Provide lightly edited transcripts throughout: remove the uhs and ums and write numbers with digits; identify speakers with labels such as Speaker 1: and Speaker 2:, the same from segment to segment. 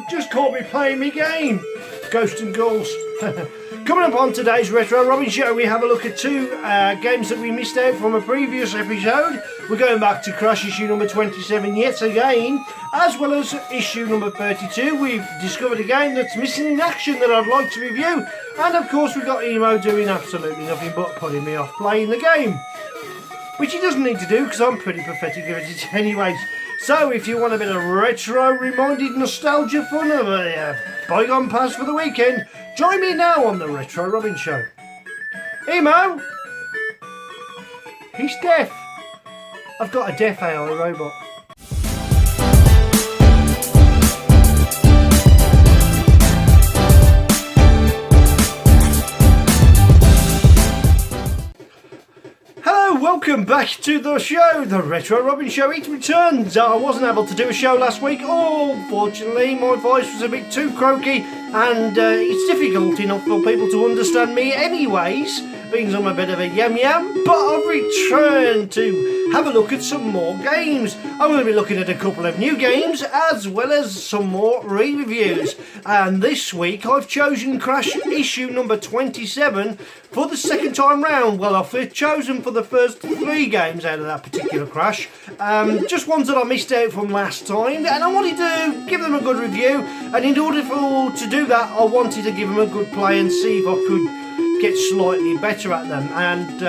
Speaker 1: just caught me playing me game. Ghosts and Ghouls. Coming up on today's Retro Robin Show, we have a look at two games that we missed out from a previous episode. We're going back to Crash issue number 27 yet again, as well as issue number 32. We've discovered a game that's missing in action that I'd like to review. And of course we've got Emo doing absolutely nothing but putting me off playing the game. Which he doesn't need to do because I'm pretty pathetic at it anyways. So if you want a bit of retro reminded nostalgia fun of a bygone past for the weekend, join me now on the Retro Robin Show. Emo! He's deaf. I've got a deaf AI robot. Welcome back to the show, the Retro Robin Show. It returns. I wasn't able to do a show last week. Unfortunately, my voice was a bit too croaky, and it's difficult enough for people to understand me anyways, being I'm a bit of a yam. But I've returned to have a look at some more games. I'm going to be looking at a couple of new games, as well as some more re-reviews. And this week, I've chosen Crash issue number 27 for the second time round. Well, I've chosen for the first 3 games out of that particular Crash. Just ones that I missed out from last time, and I wanted to give them a good review. And in order to do that, I wanted to give them a good play and see if I could get slightly better at them. And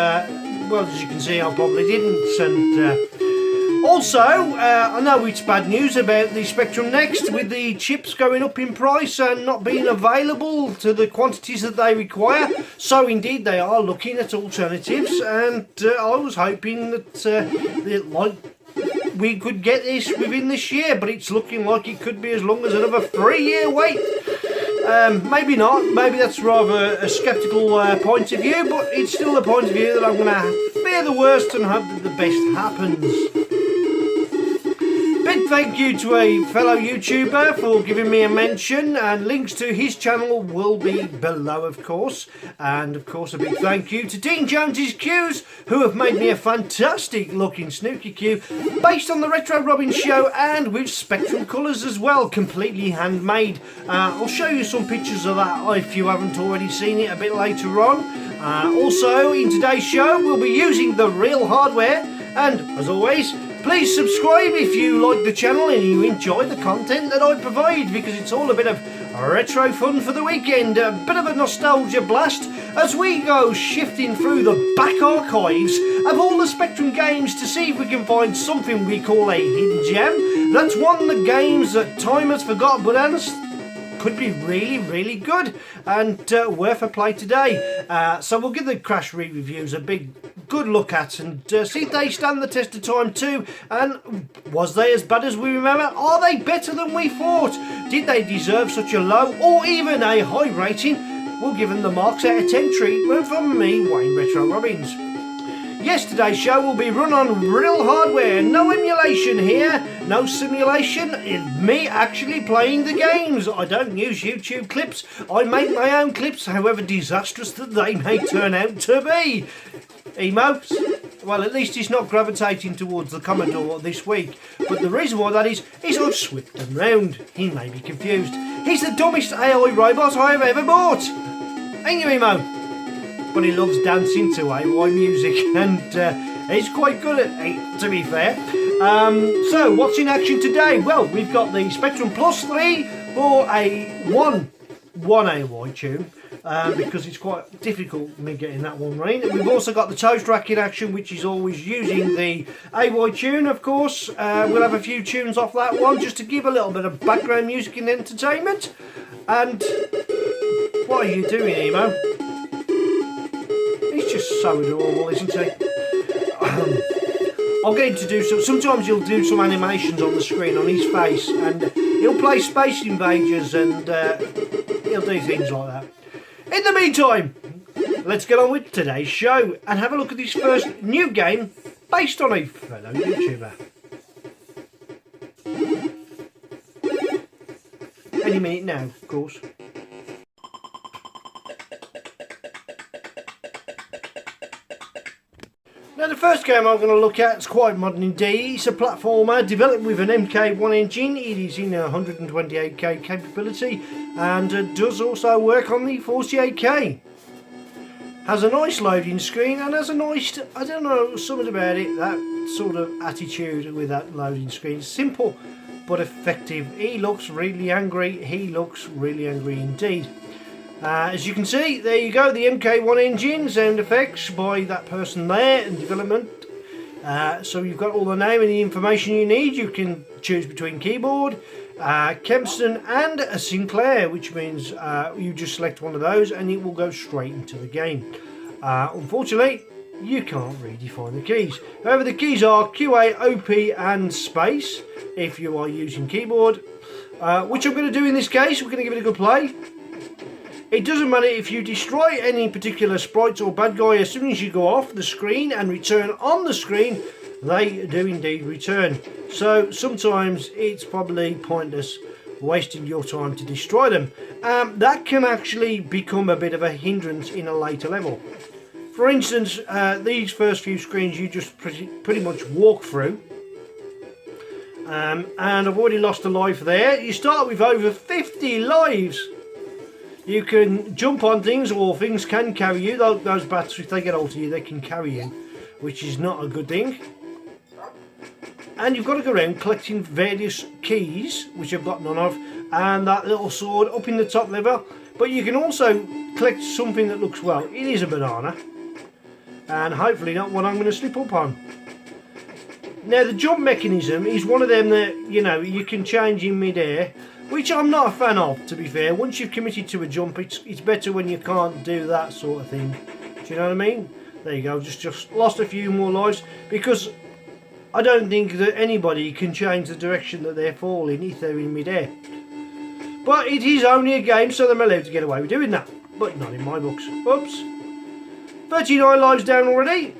Speaker 1: well, as you can see, I probably didn't. And also, I know it's bad news about the Spectrum Next, with the chips going up in price and not being available to the quantities that they require. So indeed, they are looking at alternatives, and I was hoping that we could get this within this year, but it's looking like it could be as long as another 3-year wait. Maybe not, maybe that's rather a sceptical point of view, but it's still a point of view that I'm going to fear the worst and hope that the best happens. Big thank you to a fellow YouTuber for giving me a mention, and links to his channel will be below, of course. And of course a big thank you to Dean Jones's Cues, who have made me a fantastic looking snooky cue based on the Retro Robin Show and with Spectrum colours as well, completely handmade. I'll show you some pictures of that if you haven't already seen it a bit later on. Also in today's show we'll be using the real hardware, and as always, please subscribe if you like the channel and you enjoy the content that I provide, because it's all a bit of retro fun for the weekend, a bit of a nostalgia blast as we go shifting through the back archives of all the Spectrum games to see if we can find something we call a hidden gem. That's one of the games that time has forgotten but could be really good and worth a play today. So we'll give the Crash re-reviews a good look at and see if they stand the test of time too. And was they as bad as we remember? Are they better than we thought? Did they deserve such a low or even a high rating? We'll give them the marks out of 10 treatment from me, Wayne Retro Robbins. Yesterday's show will be run on real hardware, no emulation here, no simulation, it's me actually playing the games. I don't use YouTube clips, I make my own clips, however disastrous that they may turn out to be. Emo? Well, at least he's not gravitating towards the Commodore this week, but the reason why that is I've swipped him round. He may be confused. He's the dumbest AI robot I have ever bought. Ain't you, Emo? But he loves dancing to AI music, and he's quite good at it, to be fair. So, what's in action today? Well, we've got the Spectrum Plus 3 for a one AY tune, because it's quite difficult me getting that one right. We've also got the Toast Rack in action, which is always using the AY tune, of course. We'll have a few tunes off that one, just to give a little bit of background music and entertainment. And what are you doing, Emo? He's just so adorable, isn't he? I'll get him to do some. Sometimes he'll do some animations on the screen on his face, and he'll play Space Invaders, and he'll do things like that. In the meantime, let's get on with today's show and have a look at this first new game based on a fellow YouTuber. Any minute now, of course. Now the first game I'm going to look at is quite modern indeed. It's a platformer developed with an MK1 engine. It is in 128K capability and does also work on the 48K. Has a nice loading screen and has a nice, I don't know, something about it, that sort of attitude with that loading screen. Simple but effective. He looks really angry. He looks really angry indeed. As you can see, there you go, the MK1 engine, sound effects by that person there in development. So you've got all the name and the information you need. You can choose between keyboard, Kempston and a Sinclair, which means you just select one of those and it will go straight into the game. Unfortunately, you can't redefine the keys. However, the keys are QA, OP and space if you are using keyboard, which I'm going to do in this case. We're going to give it a good play. It doesn't matter if you destroy any particular sprites or bad guy, as soon as you go off the screen and return on the screen, they do indeed return. So sometimes it's probably pointless wasting your time to destroy them. That can actually become a bit of a hindrance in a later level. For instance, these first few screens you just pretty much walk through. And I've already lost a life there. You start with over 50 lives. You can jump on things, or things can carry you. Those bats, if they get hold of you, they can carry you, which is not a good thing. And you've got to go around collecting various keys, which I've got none of, and that little sword up in the top level. But you can also collect something that looks, well, it is a banana, and hopefully not one I'm going to slip up on. Now the jump mechanism is one of them that, you know, you can change in mid-air, which I'm not a fan of, to be fair. Once you've committed to a jump, it's better when you can't do that sort of thing. Do you know what I mean? There you go, just lost a few more lives, because I don't think that anybody can change the direction that they're falling if they're in mid-air. But it is only a game, so they're allowed to get away with doing that. But not in my books. Oops. 39 lives down already.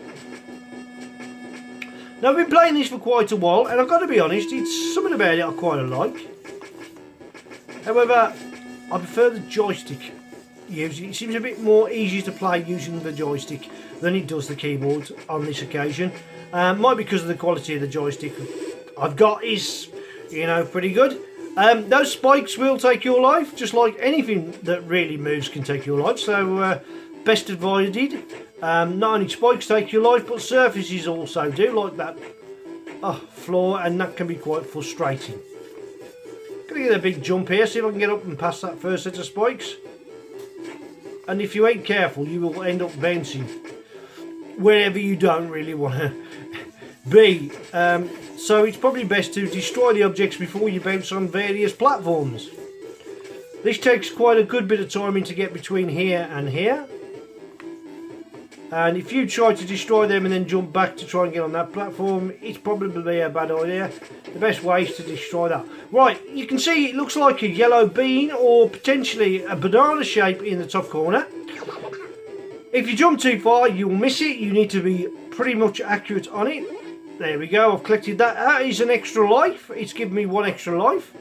Speaker 1: Now I've been playing this for quite a while, and I've got to be honest, it's something about it I quite like. However, I prefer the joystick used. It seems a bit more easy to play using the joystick than it does the keyboard on this occasion. Might be because of the quality of the joystick I've got is, you know, pretty good. Those spikes will take your life, just like anything that really moves can take your life. So best avoided. Not only spikes take your life, but surfaces also do, like that floor, and that can be quite frustrating. Gonna get a big jump here, see if I can get up and past that first set of spikes. And if you ain't careful, you will end up bouncing wherever you don't really want to be. So it's probably best to destroy the objects before you bounce on various platforms. This takes quite a good bit of timing to get between here and here. And if you try to destroy them and then jump back to try and get on that platform, it's probably a bad idea. The best way is to destroy that. Right, you can see it looks like a yellow bean or potentially a banana shape in the top corner. If you jump too far, you'll miss it. You need to be pretty much accurate on it. There we go, I've collected that. That is an extra life. It's given me one extra life.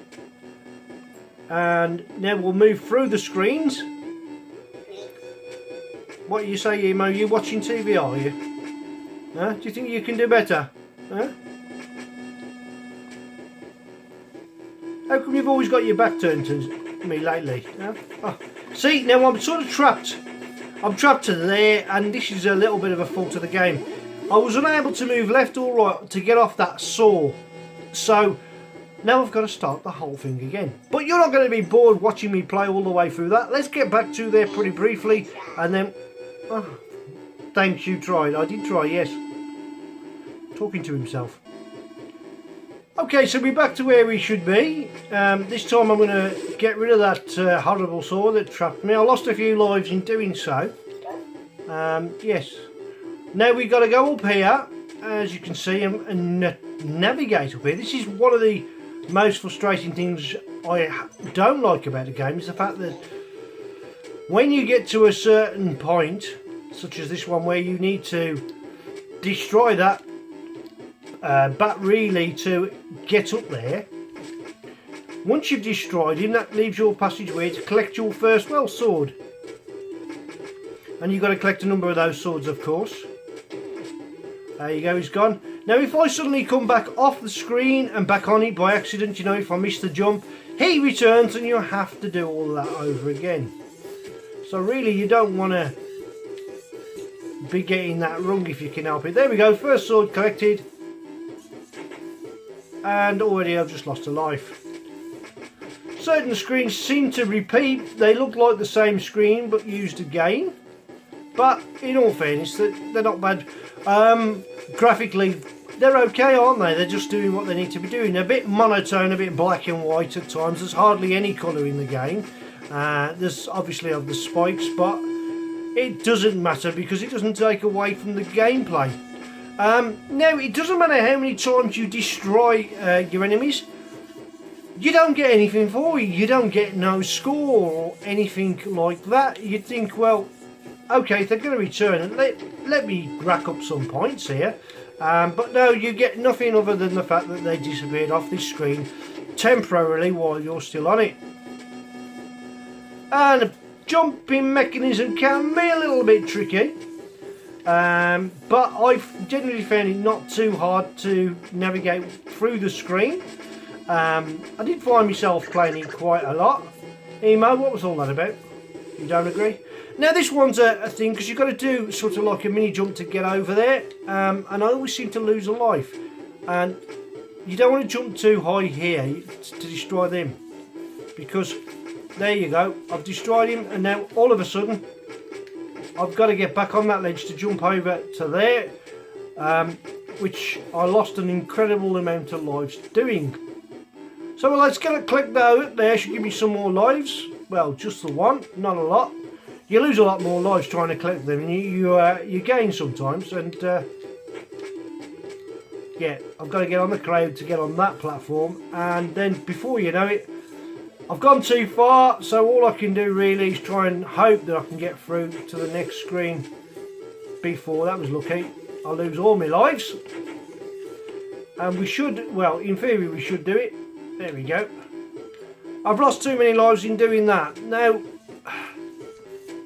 Speaker 1: And now we'll move through the screens. What do you say, Emo? You watching TV, are you? Huh? Do you think you can do better? Huh? How come you've always got your back turned to me lately? Huh? Oh. See, now I'm sort of trapped. I'm trapped to there, and this is a little bit of a fault of the game. I was unable to move left or right to get off that saw. So now I've got to start the whole thing again. But you're not going to be bored watching me play all the way through that. Let's get back to there pretty briefly, and then... Oh, thanks, you tried. I did try, yes. Talking to himself. Okay, so we're back to where we should be. This time I'm going to get rid of that horrible saw that trapped me. I lost a few lives in doing so. Yes. Now we've got to go up here, as you can see, and navigate up here. This is one of the most frustrating things I don't like about the game, is the fact that when you get to a certain point, such as this one where you need to destroy that bat relay to get up there, once you've destroyed him, that leaves your passageway to collect your first sword. And you've got to collect a number of those swords, of course. There you go, he's gone. Now if I suddenly come back off the screen and back on it by accident, you know, if I miss the jump, he returns and you have to do all that over again. So really you don't want to be getting that wrong if you can help it. There we go, first sword collected. And already I've just lost a life. Certain screens seem to repeat. They look like the same screen but used again. But in all fairness, they're not bad. Graphically, they're okay, aren't they? They're just doing what they need to be doing. They're a bit monotone, a bit black and white at times. There's hardly any colour in the game. There's obviously of the spikes, but it doesn't matter because it doesn't take away from the gameplay. Now, it doesn't matter how many times you destroy your enemies. You don't get anything for it. You don't get no score or anything like that. You'd think, well, okay, if they're going to return and let me rack up some points here. But no, you get nothing other than the fact that they disappeared off this screen temporarily while you're still on it. And the jumping mechanism can be a little bit tricky. But I've generally found it not too hard to navigate through the screen. I did find myself playing it quite a lot. Emo, what was all that about? You don't agree? Now this one's a thing because you've got to do sort of like a mini jump to get over there, and I always seem to lose a life, and you don't want to jump too high here to destroy them, because there you go, I've destroyed him, and now all of a sudden I've got to get back on that ledge to jump over to there, which I lost an incredible amount of lives doing. So let's get a click there, should give me some more lives. Well, just the one, not a lot. You lose a lot more lives trying to collect them, and you gain sometimes. And yeah, I've got to get on the crowd to get on that platform, and then before you know it, I've gone too far. So all I can do really is try and hope that I can get through to the next screen before. That was lucky. I lose all my lives, and we should. Well, in theory, we should do it. There we go. I've lost too many lives in doing that. Now,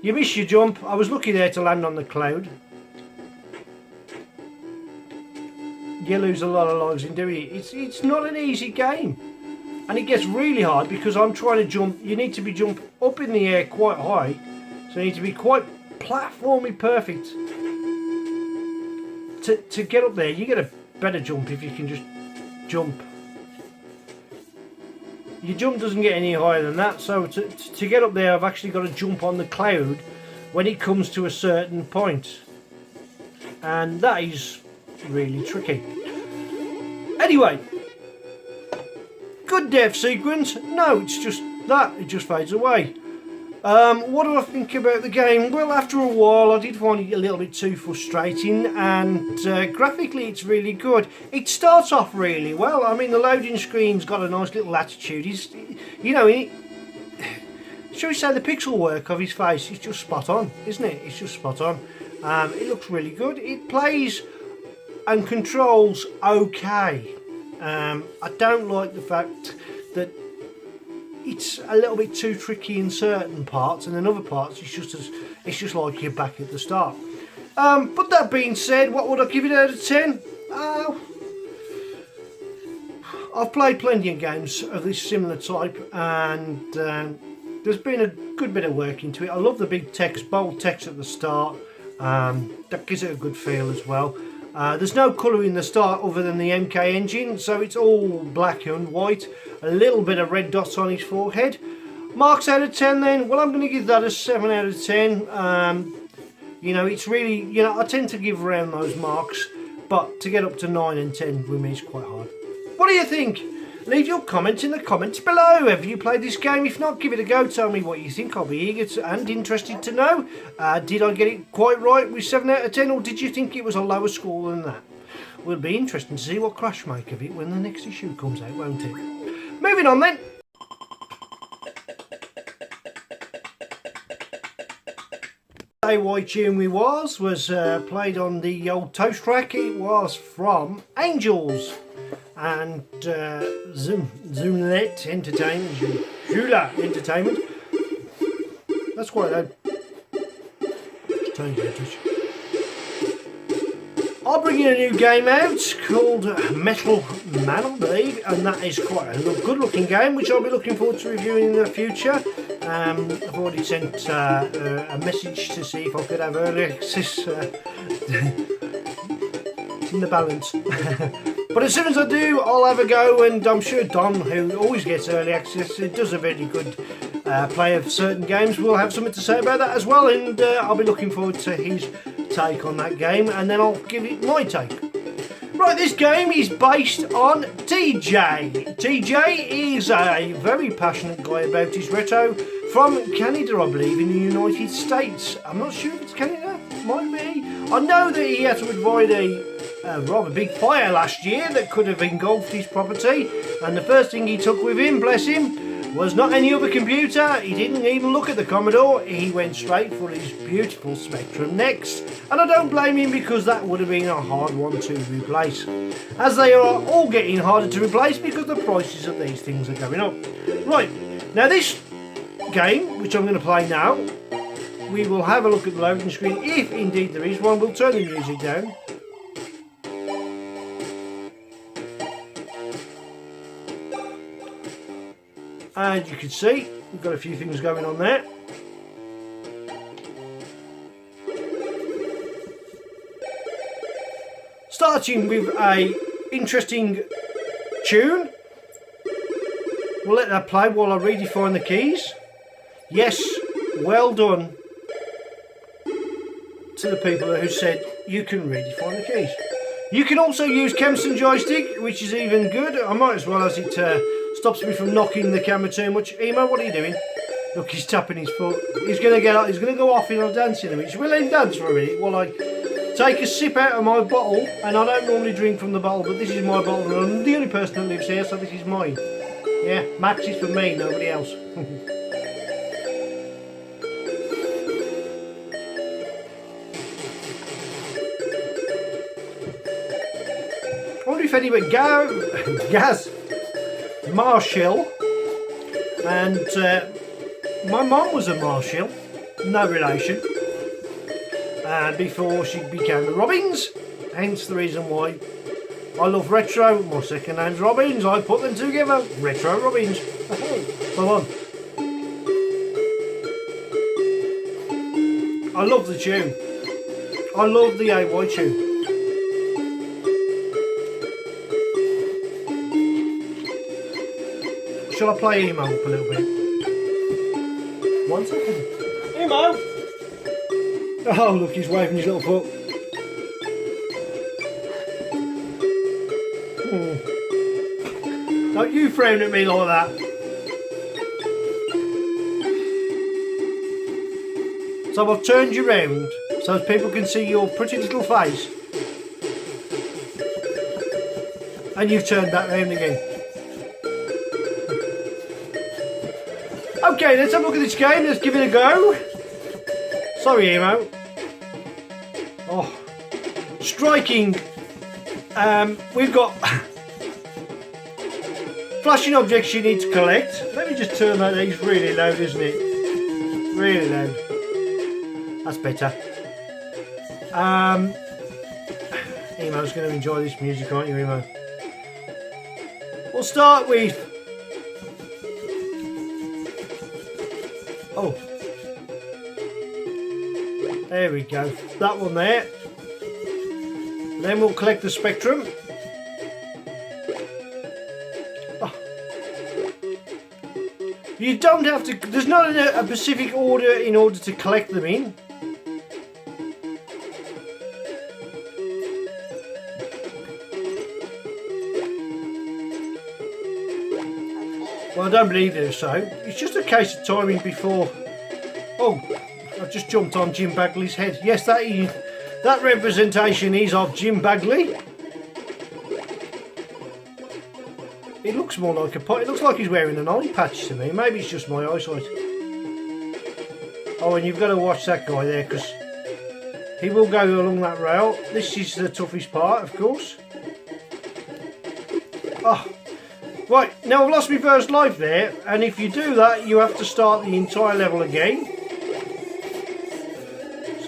Speaker 1: you miss your jump. I was lucky there to land on the cloud. You lose a lot of lives in doing it. It's not an easy game. And it gets really hard because I'm trying to jump. You need to be jump up in the air quite high. So you need to be quite platformy perfect. To get up there, you get a better jump if you can just jump. Your jump doesn't get any higher than that, so to get up there I've actually got to jump on the cloud when it comes to a certain point, and that is really tricky. Anyway, good death sequence. No, it's just that, it just fades away. What do I think about the game? Well, after a while I did find it a little bit too frustrating, and graphically it's really good. It starts off really well. I mean, the loading screen's got a nice little attitude. He's, you know, shall we say the pixel work of his face is just spot on, isn't it? It's just spot on. It looks really good. It plays and controls okay. I don't like the fact that it's a little bit too tricky in certain parts, and in other parts it's just like you're back at the start. But that being said, what would I give it out of 10? I've played plenty of games of this similar type, and there's been a good bit of work into it. I love the big text, bold text at the start. That gives it a good feel as well. There's no colour in the start other than the MK engine, so it's all black and white. A little bit of red dots on his forehead. Marks out of 10 then? Well, I'm going to give that a 7 out of 10. You know, it's really, you know, I tend to give around those marks, but to get up to 9 and 10 with me is quite hard. What do you think? Leave your comments in the comments below. Have you played this game? If not, give it a go. Tell me what you think. I'll be eager and interested to know. Did I get it quite right with 7 out of 10, or did you think it was a lower score than that? Will be interesting to see what Crash make of it when the next issue comes out, won't it? Moving on then. Why tune we was played on the old toast track. It was from Angels and Zoomlet Entertainment, Zula Entertainment. That's quite loud. I'll bring you a new game out called Metal Man, I believe, and that is quite a good looking game which I'll be looking forward to reviewing in the future. I've already sent a message to see if I could have early access. It's in the balance. But as soon as I do, I'll have a go, and I'm sure Don, who always gets early access, does a very good play of certain games, will have something to say about that as well, and I'll be looking forward to his take on that game, and then I'll give it my take. Right, this game is based on TJ. TJ is a very passionate guy about his retro from Canada, I believe, in the United States. I'm not sure if it's Canada, might be. I know that he had to avoid a rather big fire last year that could have engulfed his property, and the first thing he took with him, bless him, was not any other computer. He didn't even look at the Commodore, he went straight for his beautiful Spectrum next, and I don't blame him because that would have been a hard one to replace, as they are all getting harder to replace because the prices of these things are going up. Right, now this game, which I'm going to play now, we will have a look at the loading screen, if indeed there is one. We'll turn the music down. And you can see we've got a few things going on there. Starting with a interesting tune. We'll let that play while I redefine the keys. Yes, well done to the people who said you can redefine the keys. You can also use Kempston joystick, which is even good. I might as well, as it stops me from knocking the camera too much. Emo, what are you doing? Look, he's tapping his foot. He's going to get up. He's going to go off in a dance in a minute. We'll let him dance for a minute while I take a sip out of my bottle. And I don't normally drink from the bottle, but this is my bottle, and I'm the only person that lives here, so this is mine. Yeah, Max is for me, nobody else. I wonder if anybody Gaz Marshall, and my mum was a Marshall, no relation, before she became a Robbins, hence the reason why I love retro. My second name's Robbins, I put them together, Retro Robbins. Come on. I love the tune, I love the AY tune. Shall I play Emo up a little bit? 1 second. Emo! Oh, look, he's waving his little foot. Don't you frown at me like that. So I've turned you round so that people can see your pretty little face. And you've turned that round again. Okay, let's have a look at this game. Let's give it a go. Sorry, Emo. Oh, striking. We've got flashing objects you need to collect. Let me just turn that. He's really loud, isn't it? Really loud. That's better. Emo's going to enjoy this music, aren't you, Emo? We'll start with. Oh, there we go, that one there. Then we'll collect the Spectrum. Oh. You don't have to, there's not a specific order in order to collect them in. Well, I don't believe there's so. It's just a case of timing before. Oh, I've just jumped on Jim Bagley's head. Yes, that representation is of Jim Bagley. It looks more like a pot. It looks like he's wearing an eye patch to me. Maybe it's just my eyesight. Oh, and you've got to watch that guy there because he will go along that rail. This is the toughest part, of course. Oh. Right, now I've lost my first life there, and if you do that, you have to start the entire level again.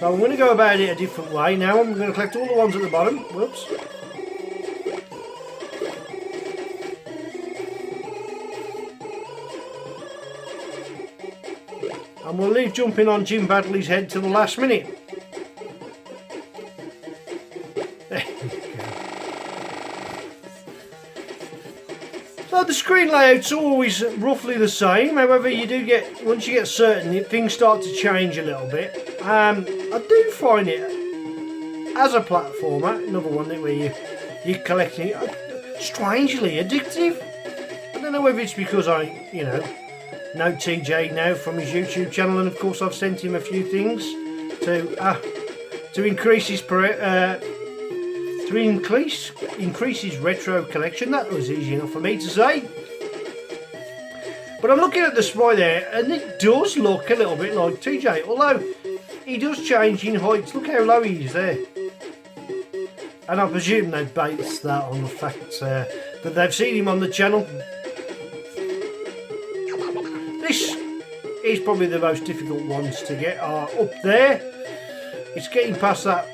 Speaker 1: So I'm going to go about it a different way. Now I'm going to collect all the ones at the bottom. Whoops. And we'll leave jumping on Jim Badley's head till the last minute. There we go. So the screen layout's always roughly the same. However, you do get, once you get certain, things start to change a little bit. I do find it as a platformer, another one where you're collecting, strangely addictive. I don't know whether it's because I, know TJ now from his YouTube channel, and of course I've sent him a few things to increase his increase his retro collection. That was easy enough for me to say. But I'm looking at the spy there, and it does look a little bit like TJ, although he does change in heights. Look how low he is there. And I presume they base that on the fact that they've seen him on the channel. This is probably the most difficult ones to get up there. It's getting past that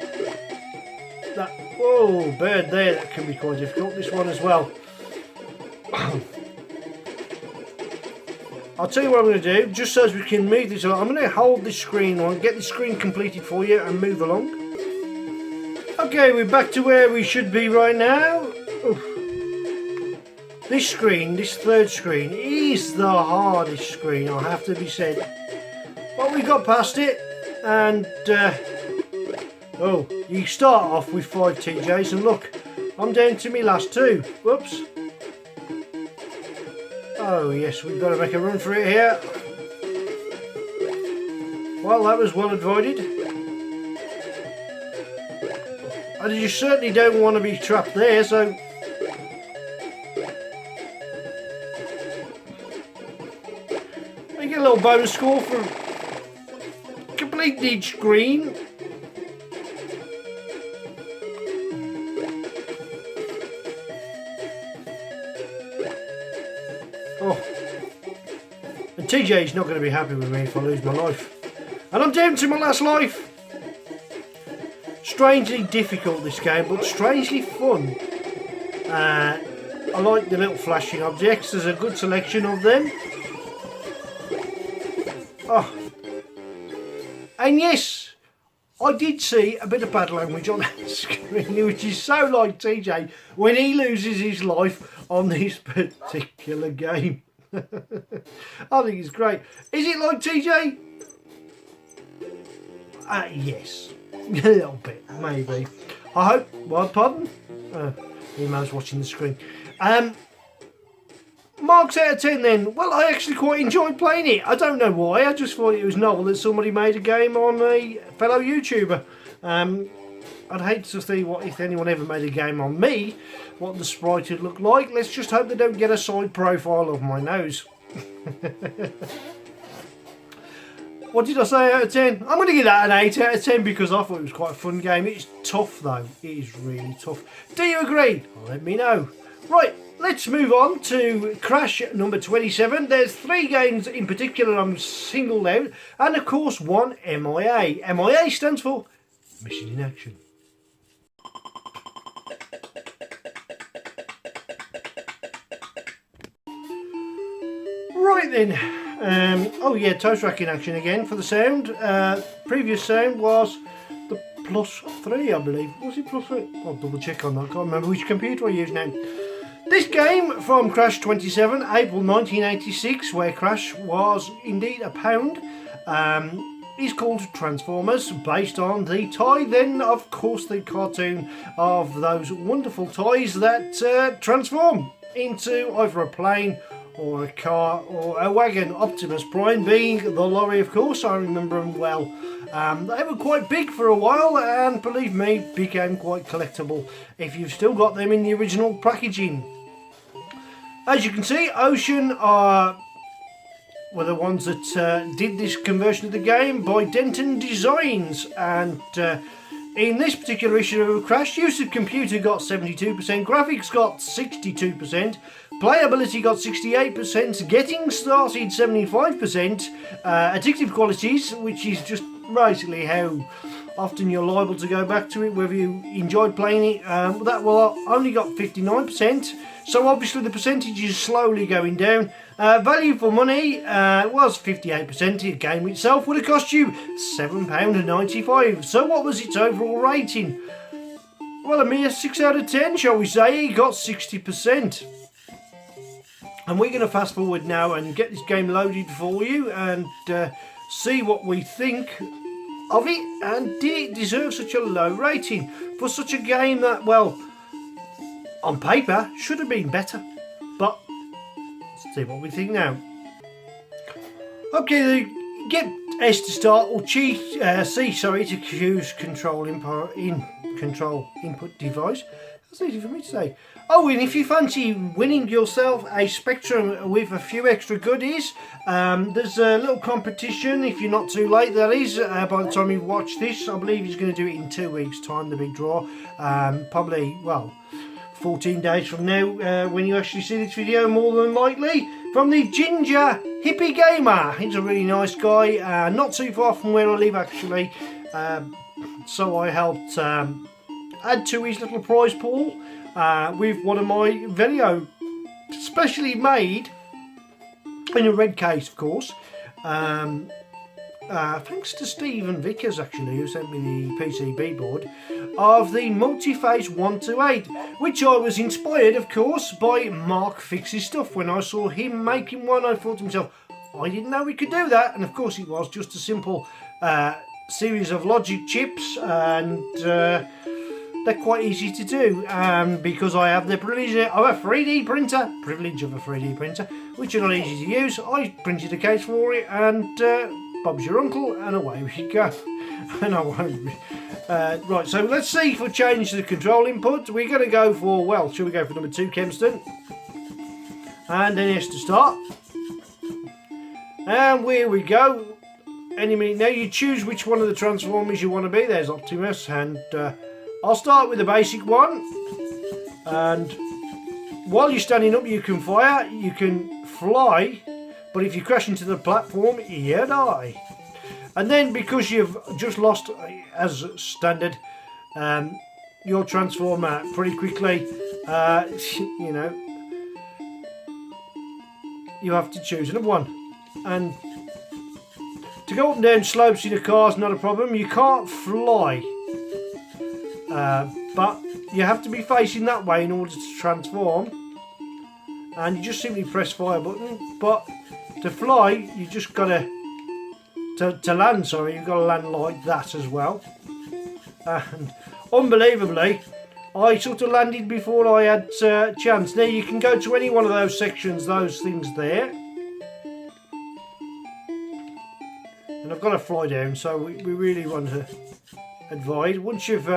Speaker 1: whoa, bird there, that can be quite difficult. This one as well. I'll tell you what I'm going to do, just so as we can move this along. I'm going to hold this screen on, get the screen completed for you and move along. Okay, we're back to where we should be right now. Oof. This screen, this third screen, is the hardest screen, I have to be said. But we got past it, and you start off with 5 TJs, and look, I'm down to my last 2. Whoops. Oh yes, we've got to make a run for it here. Well, that was well avoided. And you certainly don't want to be trapped there, so... I get a little bonus score for completing each screen. Oh. And TJ's not going to be happy with me if I lose my life. And I'm down to my last life. Strangely difficult, this game, but strangely fun. I like the little flashing objects. There's a good selection of them. Oh. And yes, I did see a bit of bad language on that screen, which is so like TJ when he loses his life on this particular game. I think it's great. Is it like TJ? Yes. A little bit, maybe. I hope. Well, pardon? Email's watching the screen. Marks out of 10 then. Well, I actually quite enjoyed playing it. I don't know why. I just thought it was novel that somebody made a game on a fellow YouTuber. I'd hate to see what if anyone ever made a game on me, what the sprite would look like. Let's just hope they don't get a side profile of my nose. What did I say out of 10? I'm going to give that an 8 out of 10 because I thought it was quite a fun game. It's tough though. It is really tough. Do you agree? Let me know. Right, let's move on to Crash number 27. There's 3 games in particular I'm singled out, and of course one MIA. MIA stands for Mission in Action. Right then. Oh yeah, Toast Rack in action again for the sound. Previous sound was the +3, I believe. Was it +3? I'll double check on that. I can't remember which computer I use now. This game from Crash 27, April 1986, where Crash was indeed a pound, is called Transformers, based on the toy, then of course the cartoon of those wonderful toys that transform into either a plane or a car or a wagon. Optimus Prime being the lorry, of course. I remember them well. They were quite big for a while, and believe me, became quite collectible if you've still got them in the original packaging. As you can see, Ocean were the ones that did this conversion of the game by Denton Designs, and in this particular issue of Crash, use of computer got 72%, graphics got 62%, playability got 68%, getting started 75%, addictive qualities, which is just basically how often you're liable to go back to it whether you enjoyed playing it. That only got 59%, so obviously the percentage is slowly going down. Value for money was 58%. The game itself would have cost you £7.95. So what was its overall rating? Well, a mere 6 out of 10, shall we say. It got 60%. And we're going to fast forward now and get this game loaded for you and see what we think of it, and did it deserve such a low rating for such a game that, well, on paper should have been better. But let's see what we think now. Okay, get S to start, or C to choose control input device. That's easy for me to say. Oh, and if you fancy winning yourself a Spectrum with a few extra goodies, there's a little competition, if you're not too late, that is, by the time you watch this. I believe he's going to do it in 2 weeks' time, the big draw. Probably, well, 14 days from now, when you actually see this video, more than likely. From the Ginger Hippie Gamer. He's a really nice guy, not too far from where I live, actually. So I helped add to his little prize pool with one of my video, specially made in a red case, of course. Thanks to Stephen Vickers, actually, who sent me the PCB board of the multi-phase 1 to 8, which I was inspired, of course, by Mark Fix's stuff. When I saw him making one, I thought to myself, I didn't know we could do that. And of course it was just a simple series of logic chips, and they're quite easy to do, because I have the privilege of a 3D printer, which are not easy to use. I printed a case for it, and Bob's your uncle, and away we go. And I won't. Right, so let's see if we change the control input. We're going to go for, well, shall we go for number 2, Kempston? And then S to start. And here we go. Any minute now, you choose which one of the Transformers you want to be. There's Optimus, and I'll start with the basic one. And while you're standing up, you can fire, you can fly, but if you crash into the platform, you die. And then, because you've just lost, as standard, your Transformer pretty quickly, you know, you have to choose another one. And to go up and down slopes in a car is not a problem. You can't fly, but you have to be facing that way in order to transform. And you just simply press fire button. But to fly, you just gotta to land. Sorry, you've got to land like that as well. And unbelievably, I sort of landed before I had chance. Now you can go to any one of those sections, those things there. And I've got to fly down, so we really want to advise. Once you've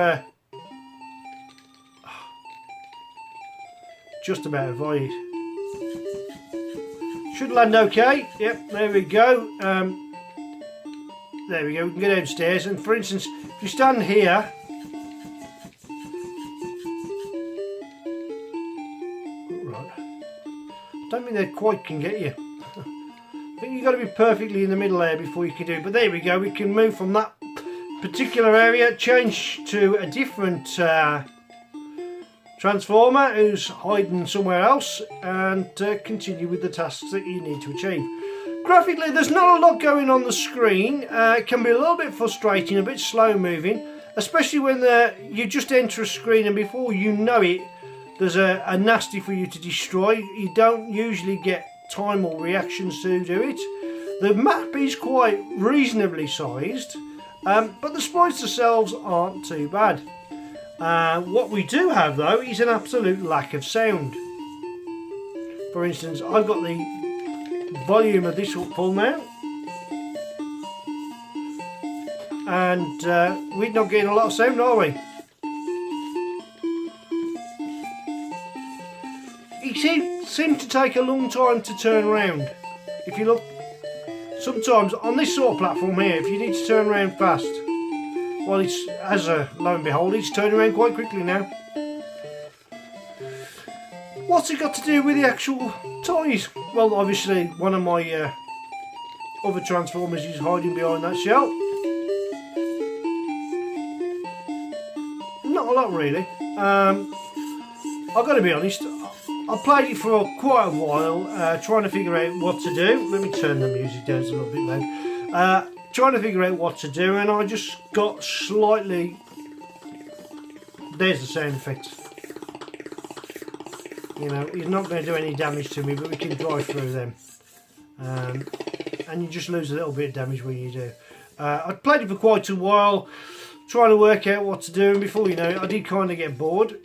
Speaker 1: just about advised, should land okay. Yep, there we go. There we go. We can go downstairs, and for instance, if you stand here, right, I don't think they quite can get you. I think you've got to be perfectly in the middle there before you can do it. But there we go, we can move from that particular area, change to a different Transformer who's hiding somewhere else, and continue with the tasks that you need to achieve. Graphically, there's not a lot going on the screen. It can be a little bit frustrating, a bit slow moving, especially when you just enter a screen and before you know it, there's a nasty for you to destroy. You don't usually get time or reactions to do it. The map is quite reasonably sized, but the sprites themselves aren't too bad. What we do have though is an absolute lack of sound. For instance, I've got the volume of this up full now, and we're not getting a lot of sound, are we? It seems to take a long time to turn around. If you look, sometimes on this sort of platform here, if you need to turn around fast, well, it's, as lo and behold, it's turning around quite quickly now. What's it got to do with the actual toys? Well, obviously one of my other Transformers is hiding behind that shell. a lot really. I've got to be honest, I played it for quite a while, trying to figure out what to do. Let me turn the music down, it's a little bit loud. Trying to figure out what to do, and I just got slightly... There's the sound effects. You know, he's not going to do any damage to me, but we can drive through them. And you just lose a little bit of damage when you do. I played it for quite a while, trying to work out what to do, and before you know it, I did kind of get bored.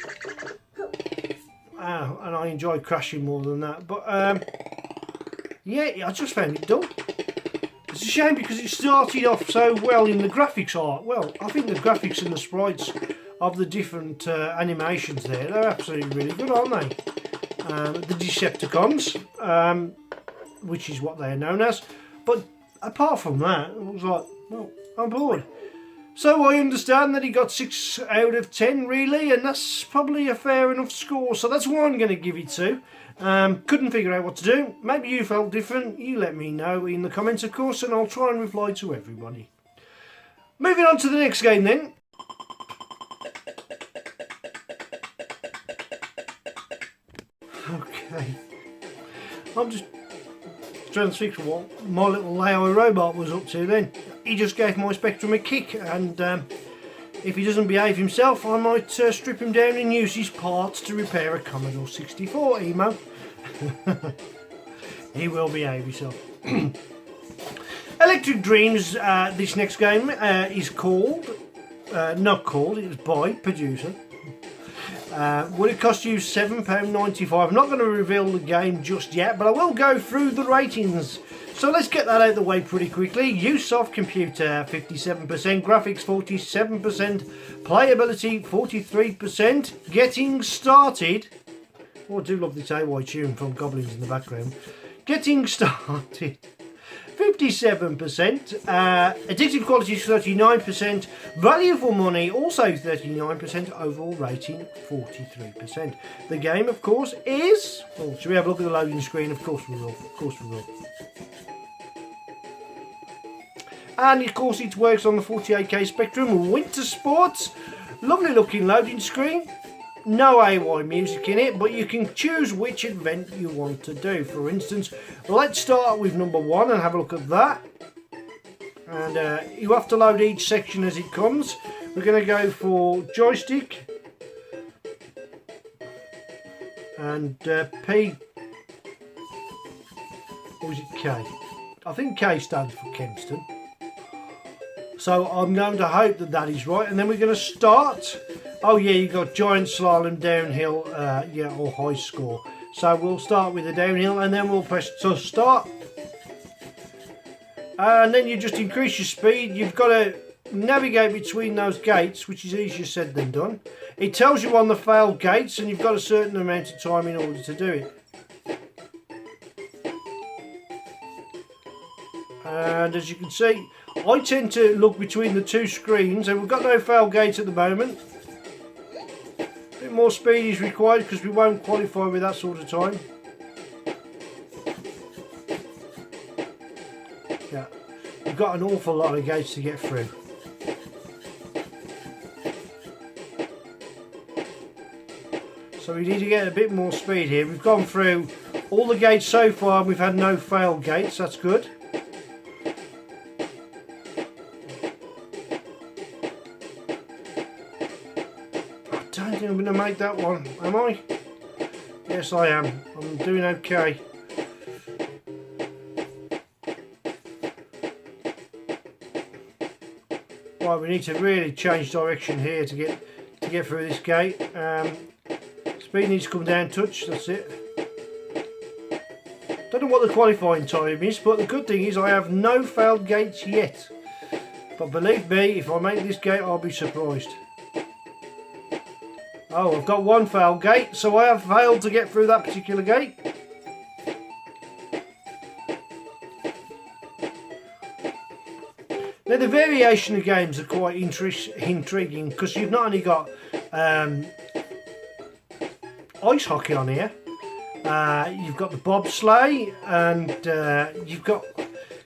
Speaker 1: And I enjoyed crashing more than that. But yeah, I just found it dull. It's a shame because it started off so well in the graphics art. Well, I think the graphics and the sprites of the different animations there, they're absolutely really good, aren't they? The Decepticons, which is what they are known as. But apart from that, it was like, well, I'm bored. So I understand that he got 6 out of 10 really, and that's probably a fair enough score. So that's what I'm going to give it to. Couldn't figure out what to do. Maybe you felt different. You let me know in the comments, of course, and I'll try and reply to everybody. Moving on to the next game then. Okay. I'm just trying to think of what my little AI robot was up to then. He just gave my Spectrum a kick, and if he doesn't behave himself, I might strip him down and use his parts to repair a Commodore 64 emo. He will behave himself. Electric Dreams, this next game is called, not called, it was by producer. Will it cost you £7.95? I'm not going to reveal the game just yet, but I will go through the ratings. So let's get that out of the way pretty quickly. Use of computer 57%, graphics 47%, playability 43%. Getting started. Oh, I do love this AY tune from Goblins in the background. Getting started 57%, addictive quality is 39%, value for money also 39%, overall rating 43%. The game, of course, is... Oh, should we have a look at the loading screen? Of course we will. Of course we will. And of course it works on the 48K Spectrum. Winter Sports, lovely looking loading screen. No AY music in it, but you can choose which event you want to do. For instance, let's start with number 1 and have a look at that. And you have to load each section as it comes. We're going to go for joystick and P, or is it K? I think K stands for Kempston. So I'm going to hope that that is right, and then we're going to start. Oh yeah, you got giant slalom, downhill, yeah, or high score. So we'll start with the downhill, and then we'll press to start. And then you just increase your speed. You've got to navigate between those gates, which is easier said than done. It tells you on the failed gates, and you've got a certain amount of time in order to do it. And as you can see, I tend to look between the two screens, and we've got no failed gates at the moment. A bit more speed is required because we won't qualify with that sort of time. Yeah, we've got an awful lot of gates to get through. So we need to get a bit more speed here. We've gone through all the gates so far and we've had no failed gates, that's good. I don't think I'm going to make that one, am I? Yes I am. I'm doing okay. Right, we need to really change direction here to get through this gate. Speed needs to come down a touch, that's it. Don't know what the qualifying time is, but the good thing is I have no failed gates yet. But believe me, if I make this gate I'll be surprised. Oh, I've got one failed gate, so I have failed to get through that particular gate. Now the variation of games are quite intriguing because you've not only got ice hockey on here, you've got the bobsleigh, and you've got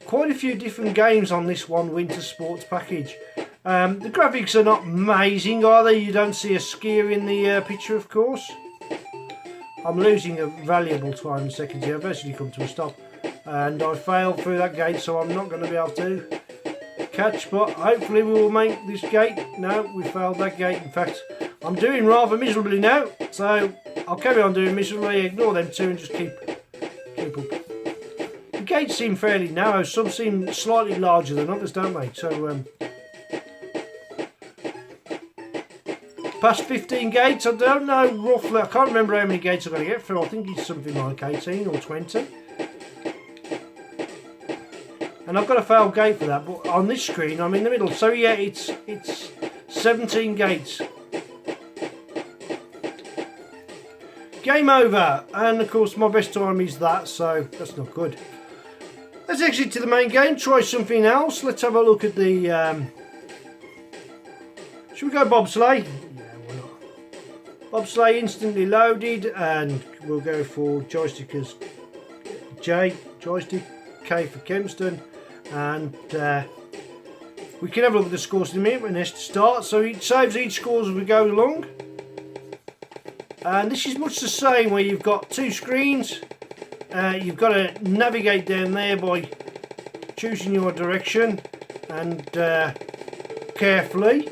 Speaker 1: quite a few different games on this one winter sports package. The graphics are not amazing, are they? You don't see a skier in the picture, of course. I'm losing a valuable time in seconds here. I've actually come to a stop. And I failed through that gate, so I'm not going to be able to catch. But hopefully we will make this gate. No, we failed that gate. In fact, I'm doing rather miserably now. So I'll carry on doing miserably. Ignore them two and just keep up. The gates seem fairly narrow. Some seem slightly larger than others, don't they? So past 15 gates, I don't know roughly. I can't remember how many gates I've got to get through. I think it's something like 18 or 20. And I've got a failed gate for that, but on this screen I'm in the middle. So yeah, it's 17 gates. Game over. And of course my best time is that, so that's not good. Let's exit to the main game, try something else. Let's have a look at the... Should we go bobsleigh? Yeah, why not? Bobsleigh instantly loaded, and we'll go for joystick as J, joystick, K for Kempston, and we can have a look at the scores in a minute when this starts. So it saves each score as we go along. And this is much the same, where you've got two screens. You've got to navigate down there by choosing your direction and carefully.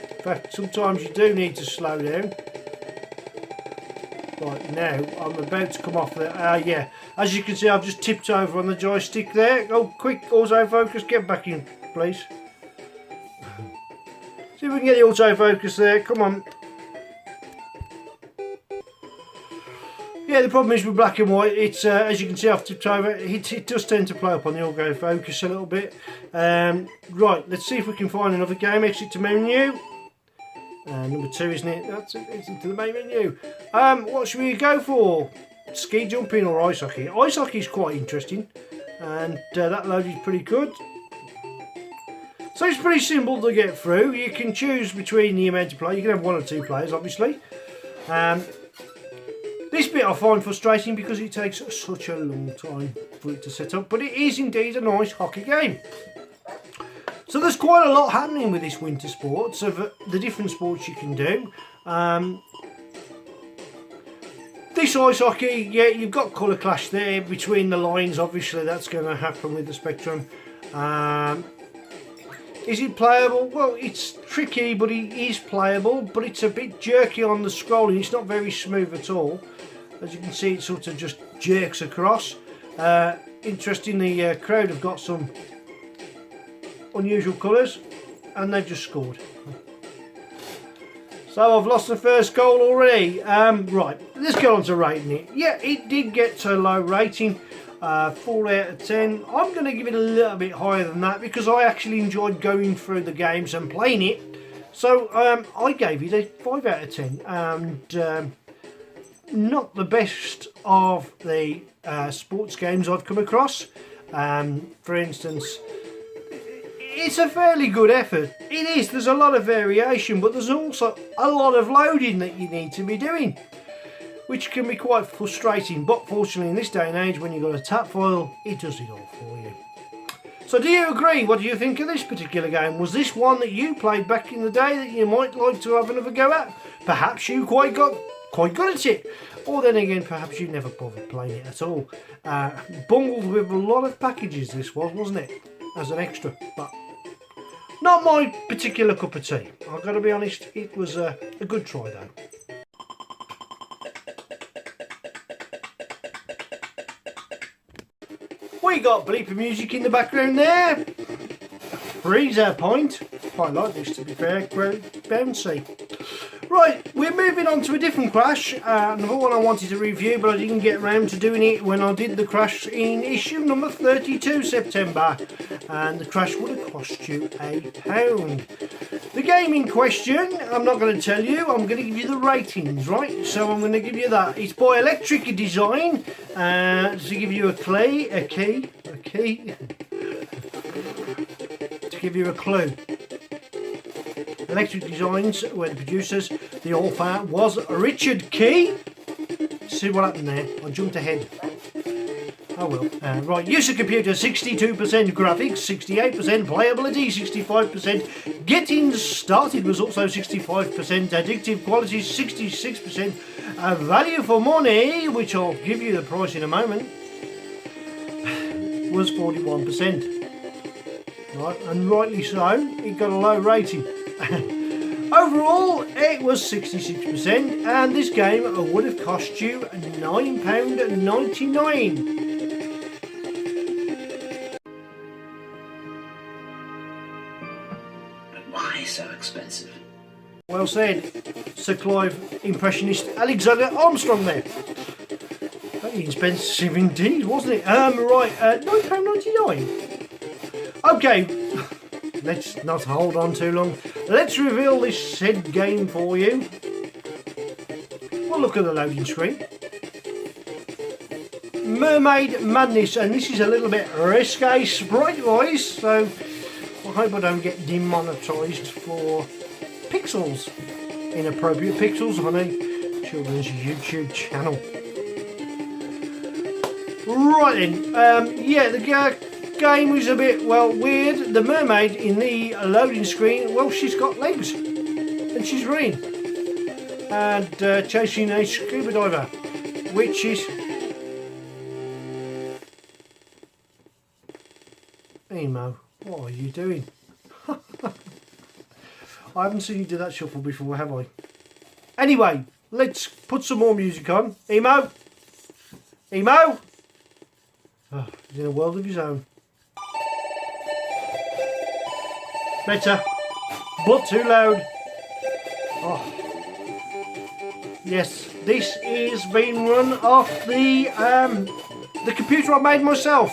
Speaker 1: In fact, sometimes you do need to slow down. Right, now I'm about to come off there. Yeah, as you can see, I've just tipped over on the joystick there. Oh, quick, autofocus, get back in, please. See if we can get the autofocus there. Come on. Yeah, the problem is with black and white, it's as you can see, I've tipped over. It does tend to play up on the autofocus a little bit. Right, let's see if we can find another game. Exit to menu. Number 2, isn't it? That's it. Exit to the main menu. What should we go for? Ski jumping or ice hockey? Ice hockey is quite interesting, and that load is pretty good. So it's pretty simple to get through. You can choose between the amount of play. You can have 1 or 2 players, obviously. This bit I find frustrating because it takes such a long time for it to set up, but it is indeed a nice hockey game. So there's quite a lot happening with this winter sports of the different sports you can do. This ice hockey, yeah, you've got colour clash there between the lines. Obviously that's going to happen with the spectrum. Is it playable? Well, it's tricky, but it is playable, but it's a bit jerky on the scrolling. It's not very smooth at all. As you can see, it sort of just jerks across. Interesting, the crowd have got some unusual colours, and they've just scored. So I've lost the first goal already. Right, let's get on to rating it. Yeah, it did get to a low rating. 4 out of 10. I'm going to give it a little bit higher than that because I actually enjoyed going through the games and playing it. So I gave it a 5 out of 10, and not the best of the sports games I've come across. For instance, it's a fairly good effort. It is. There's a lot of variation, but there's also a lot of loading that you need to be doing, which can be quite frustrating, but fortunately in this day and age when you've got a tap file, it does it all for you. So do you agree? What do you think of this particular game? Was this one that you played back in the day that you might like to have another go at? Perhaps you quite good at it. Or then again, perhaps you never bothered playing it at all. Bungled with a lot of packages this was, wasn't it? As an extra, but not my particular cup of tea. I've got to be honest, it was a good try though. We got bleeper music in the background there. Freezer point. Quite like this, to be fair. Quite bouncy. Right, we're moving on to a different crash. Another one I wanted to review, but I didn't get around to doing it when I did the crash in issue number 32 September. And the crash would have cost you £1. The game in question, I'm not going to tell you. I'm going to give you the ratings, right? So I'm going to give you that. It's by Electric Design. To give you a key. To give you a clue. Electric Designs were the producers. The author was Richard Key. See what happened there? I jumped ahead. Oh will. Right, use of computer 62% graphics, 68% playability, 65% getting started was also 65%, addictive quality 66%, value for money, which I'll give you the price in a moment, was 41%. Right, and rightly so, it got a low rating. Overall, it was 66%, and this game would have cost you £9.99.
Speaker 2: Why so expensive?
Speaker 1: Well said, Sir Clive Impressionist Alexander Armstrong there. Very expensive indeed, wasn't it? Right, £9.99. Okay, let's not hold on too long. Let's reveal this said game for you. We'll look at the loading screen. Mermaid Madness, and this is a little bit risque sprite-wise, so I hope I don't get demonetised for pixels. Inappropriate pixels on a children's YouTube channel. Right then, yeah, the game was a bit, well, weird. The mermaid in the loading screen, well, she's got legs and she's running and chasing a scuba diver, which is... Emo, what are you doing? I haven't seen you do that shuffle before, have I? Anyway, let's put some more music on. Emo? Emo? Oh, he's in a world of his own. Better, but too loud. Oh. Yes, this is being run off the computer I made myself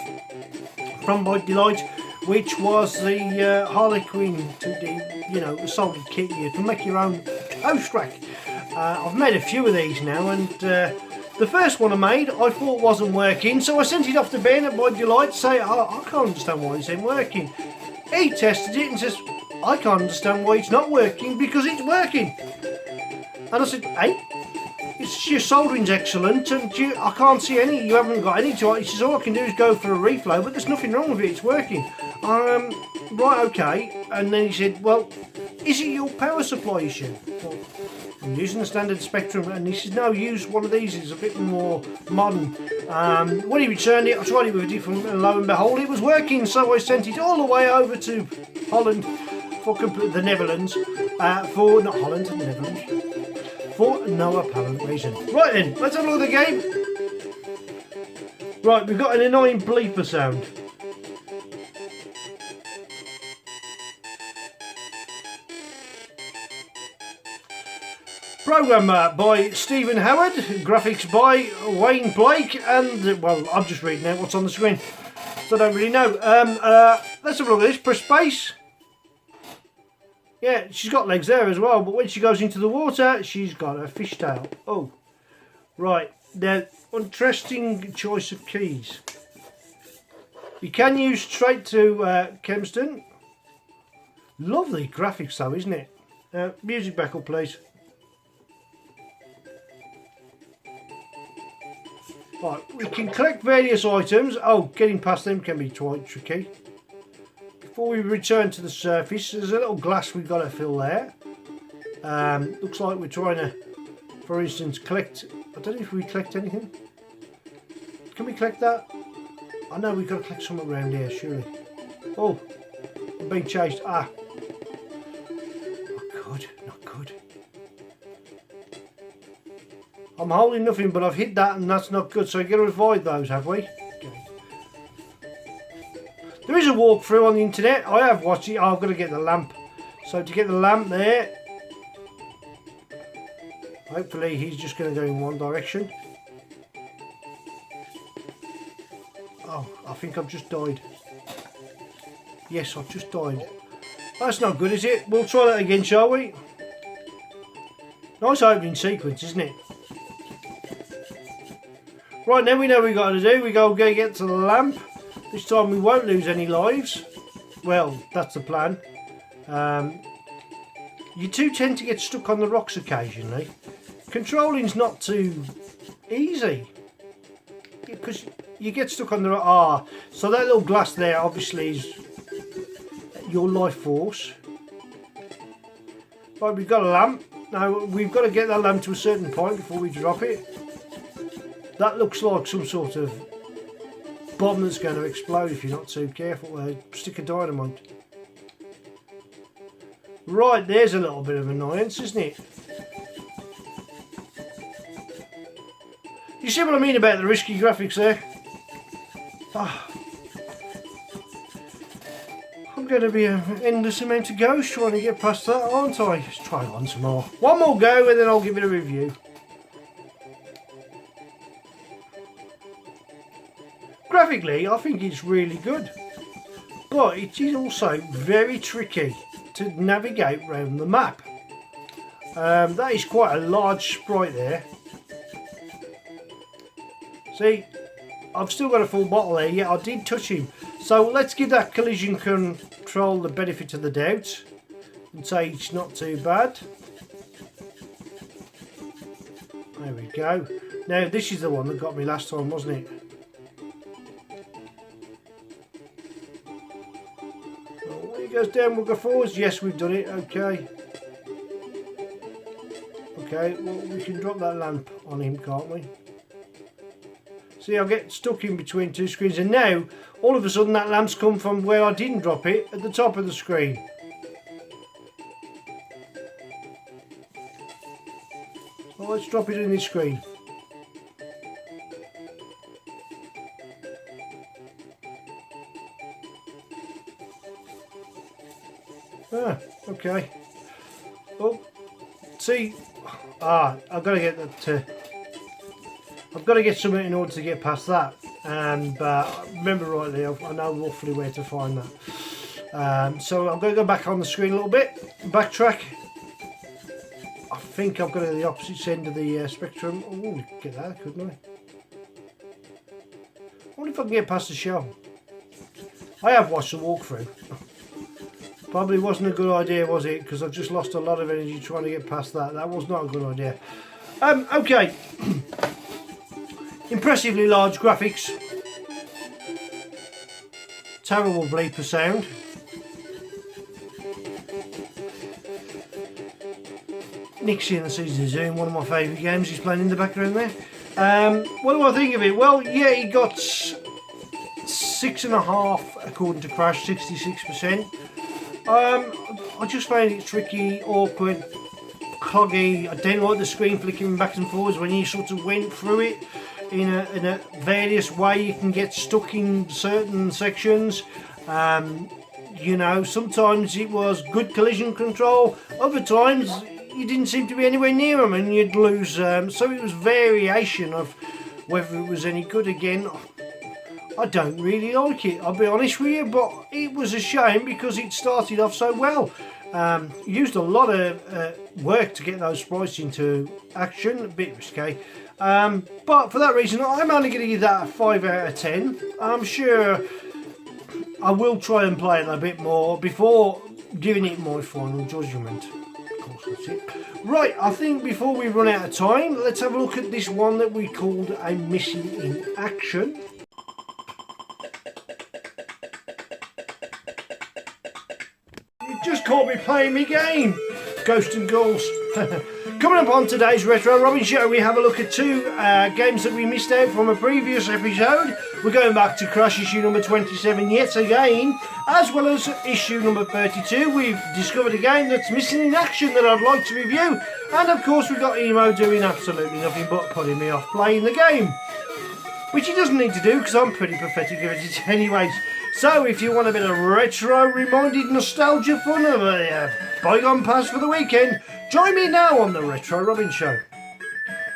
Speaker 1: from Bite Delight, which was the Harlequin to the, you know, the solid kit you can make your own toast rack. I've made a few of these now, and the first one I made I thought wasn't working, so I sent it off to Ben at Bite Delight to say, oh, I can't understand why this ain't working. He tested it and says, I can't understand why it's not working, because it's working. And I said, hey, it's your soldering's excellent, and I can't see any, you haven't got any to it. He says, all I can do is go for a reflow, but there's nothing wrong with it, it's working. Right, okay. And then he said, well, is it your power supply issue? Well, I'm using the standard Spectrum, and he says, no, use one of these, it's a bit more modern. When he returned it, I tried it with a different, and lo and behold, it was working, so I sent it all the way over to Holland, for the Netherlands, for, not Holland, the Netherlands, for no apparent reason. Right then, let's have a look at the game. Right, we've got an annoying bleeper sound. Programmer by Stephen Howard, graphics by Wayne Blake, and, well, I'm just reading out what's on the screen, so I don't really know. Let's have a look at this. Press space. Yeah, she's got legs there as well, but when she goes into the water, she's got a fishtail. Oh, right. Now, interesting choice of keys. You can use straight to Kempston. Lovely graphics though, isn't it? Music back up, please. Right, we can collect various items. Oh, getting past them can be quite tricky. Before we return to the surface, there's a little glass we've got to fill there. Looks like we're trying to, for instance, collect... I don't know if we collect anything. Can we collect that? I know we've got to collect something around here, surely. Oh, I'm being chased. Ah. Not good, not good. I'm holding nothing, but I've hit that and that's not good, so we've got to avoid those, have we? There is a walkthrough on the internet. I have watched it. Oh, I've got to get the lamp. So to get the lamp there, hopefully he's just going to go in one direction. Oh, I think I've just died. Yes, I've just died. That's not good, is it? We'll try that again, shall we? Nice opening sequence, isn't it? Right, now we know what we've got to do. We go get to the lamp. This time we won't lose any lives. Well, that's the plan. You do tend to get stuck on the rocks occasionally. Controlling's not too easy, because you get stuck on the so that little glass there obviously is your life force. Right, we've got a lamp. Now we've got to get that lamp to a certain point before we drop it. That looks like some sort of bomb that's going to explode if you're not too careful. A stick of dynamite. Right, there's a little bit of annoyance, isn't it? You see what I mean about the risky graphics there? I'm going to be an endless amount of goes trying to get past that, aren't I? Let's try one some more. One more go and then I'll give it a review. Graphically, I think it's really good. But it is also very tricky to navigate around the map. That is quite a large sprite there. See, I've still got a full bottle there. Yeah, I did touch him. So let's give that collision control the benefit of the doubt and say it's not too bad. There we go. Now this is the one that got me last time, wasn't it? When it goes down, we'll go forwards. Yes, we've done it. Okay. Okay, well, we can drop that lamp on him, can't we? See, I get stuck in between two screens, and now all of a sudden that lamp's come from where I didn't drop it at the top of the screen. So let's drop it in this screen. Okay. Oh, see, I've got to get that. I've got to get something in order to get past that, and remember rightly, I know roughly where to find that. So I'm going to go back on the screen a little bit, backtrack. I think I've got to the opposite end of the spectrum. Oh, get that, couldn't I? I wonder if I can get past the shell. I have watched the walkthrough. Probably wasn't a good idea, was it? Because I've just lost a lot of energy trying to get past that. That was not a good idea. Okay. Impressively large graphics. Terrible bleeper sound. Nick's in the Season of Zoom, one of my favourite games he's playing in the background there. What do I think of it? Well, yeah, he got 6.5 according to Crash, 66%. I just found it tricky, awkward, cloggy. I didn't like the screen flicking back and forwards when you sort of went through it. In a various way you can get stuck in certain sections. You know, sometimes it was good collision control, other times you didn't seem to be anywhere near them and you'd lose. So it was variation of whether it was any good. Again, I don't really like it, I'll be honest with you, but it was a shame because it started off so well. Used a lot of work to get those sprites into action, a bit risque. But for that reason, I'm only going to give that a 5 out of 10. I'm sure I will try and play it a bit more before giving it my final judgment. Of course, that's it. Right, I think before we run out of time, let's have a look at this one that we called a Missing in Action. You just caught me playing me game, Ghosts and Ghouls. Coming up on today's Retro Robbins show, we have a look at two games that we missed out from a previous episode. We're going back to Crash issue number 27 yet again, as well as issue number 32. We've discovered a game that's missing in action that I'd like to review, and of course we've got Emo doing absolutely nothing but putting me off playing the game, which he doesn't need to do because I'm pretty pathetic at it anyways. So if you want a bit of retro reminded nostalgia fun of a bygone past for the weekend, join me now on the Retro Robbins show.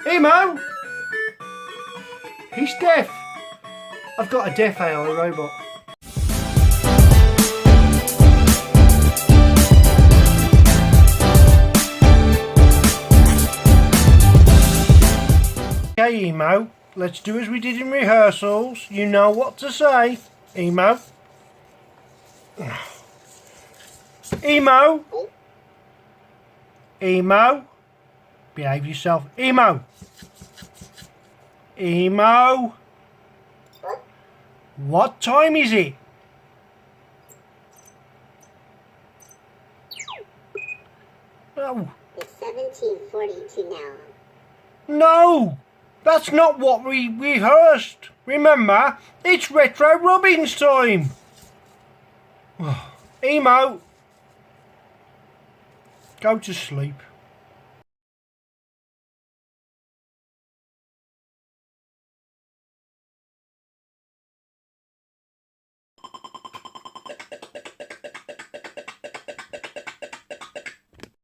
Speaker 1: Emo! He's deaf. I've got a deaf AI robot. Okay, Emo, let's do as we did in rehearsals. You know what to say. Emo. Emo. Emo. Behave yourself. Emo. Emo. What time is it? Oh.
Speaker 2: It's 17:42 now.
Speaker 1: No! That's not what we rehearsed. Remember, it's Retro Robbins time. Emo, go to sleep.